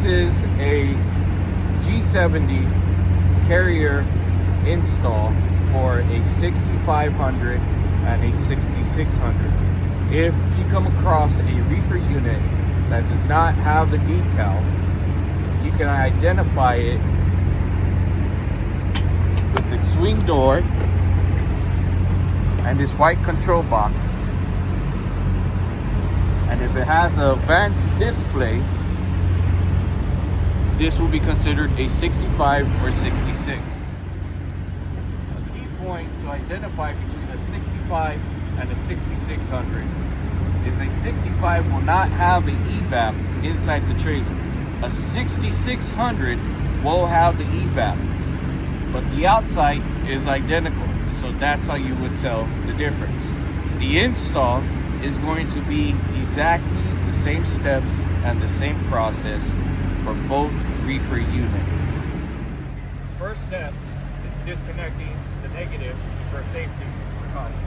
is a G70 carrier install for a 6500 and a 6600. If you come across a reefer unit that does not have the decal, you can identify it with the swing door and this white control box. And if it has an advanced display, this will be considered a 65 or 66. A key point to identify between a 65 and a 6600 is a 65 will not have an evap inside the trailer. A 6600 will have the evap, but the outside is identical, so that's how you would tell the difference. The install is going to be exactly the same steps and the same process for both reefer units. First step is disconnecting the negative for safety precaution.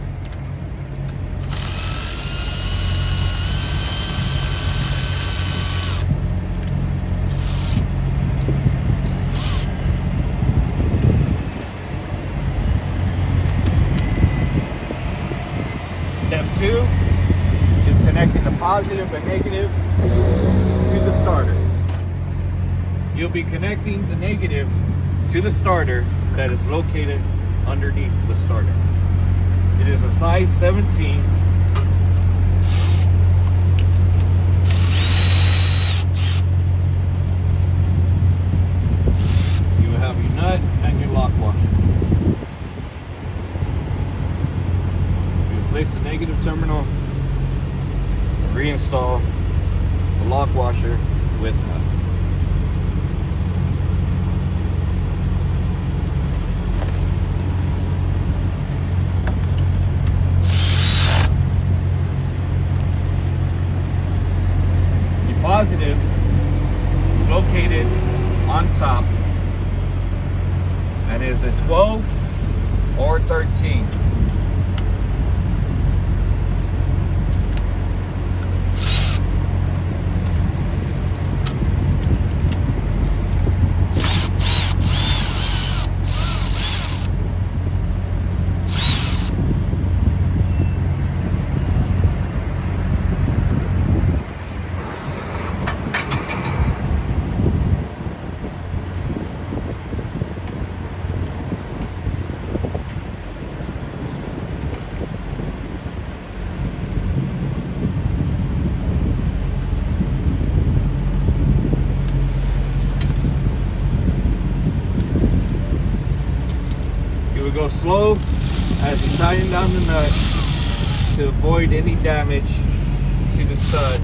Step 2 is connecting the positive and negative to the starter. You'll be connecting the negative to the starter that is located underneath the starter. It is a size 17. You will have your nut and your lock washer. Place the negative terminal, reinstall the lock washer with nut. The positive is located on top and is a 12 or 13. Go slow as you tighten down the nut to avoid any damage to the stud.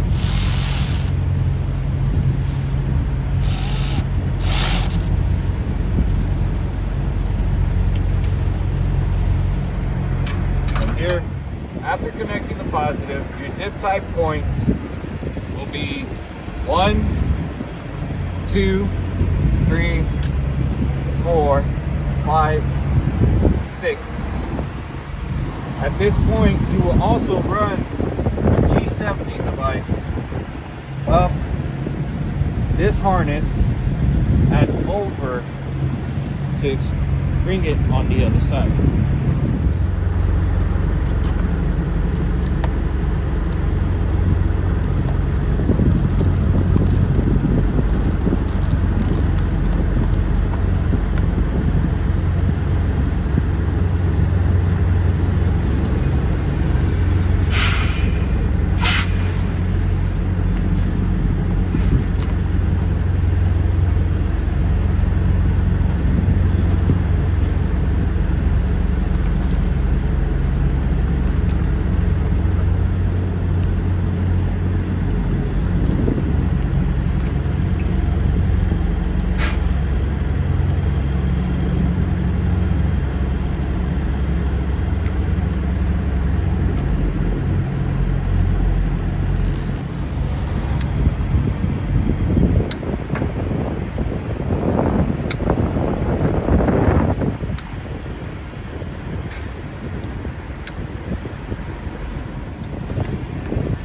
From here, after connecting the positive, your zip tie points will be 1, 2, 3, 4, 5, 6. At this point, you will also run the G70 device up this harness and over to bring it on the other side.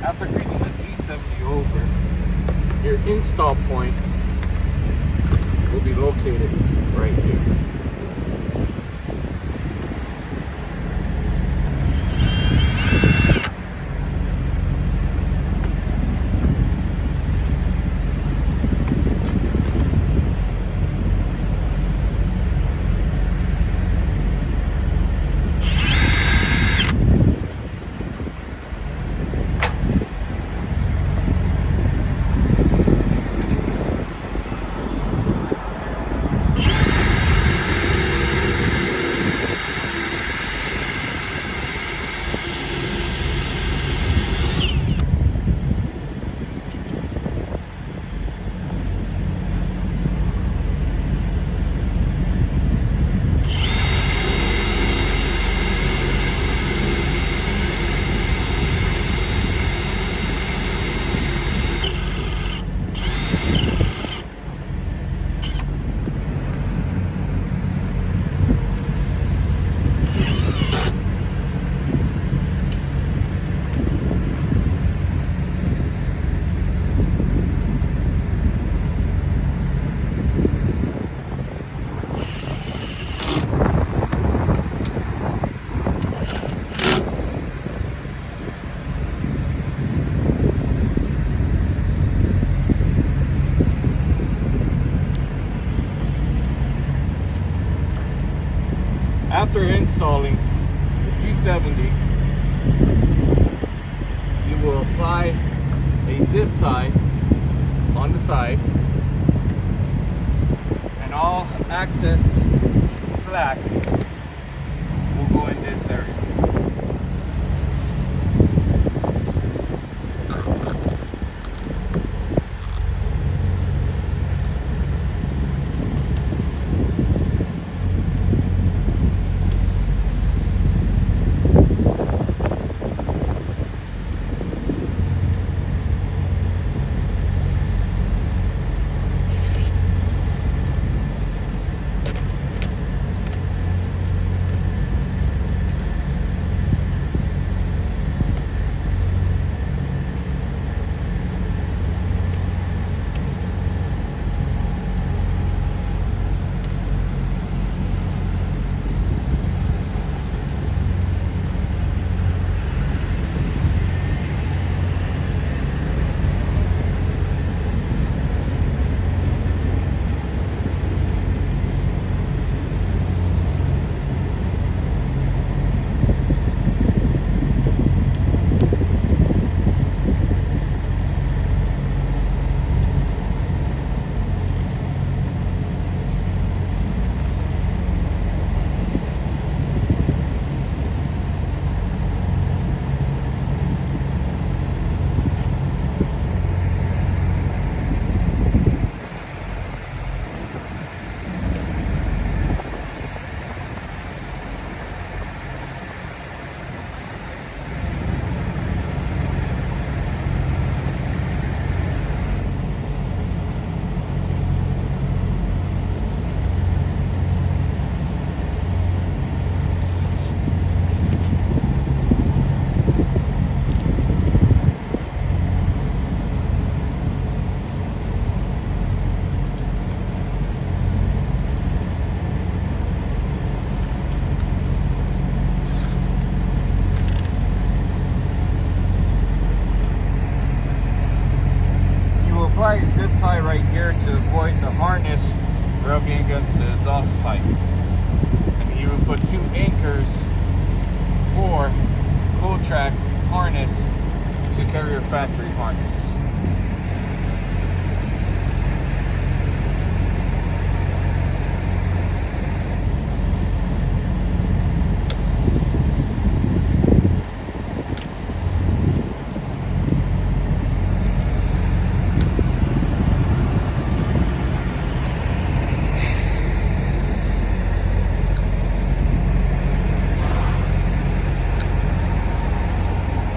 After feeding the G70 over, your install point will be located right here. After installing the G70, you will apply a zip tie on the side, and all access slack will go in this area. Apply a zip tie right here to avoid the harness rubbing against the exhaust pipe. And you will put 2 anchors for Cooltrax harness to carry your factory harness.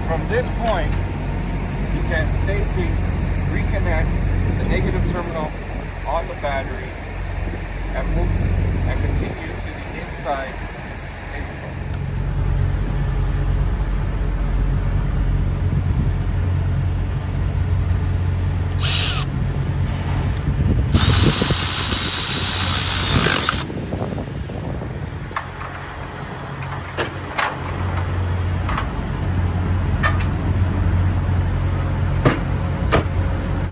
From this point, you can safely reconnect the negative terminal on the battery and continue to the inside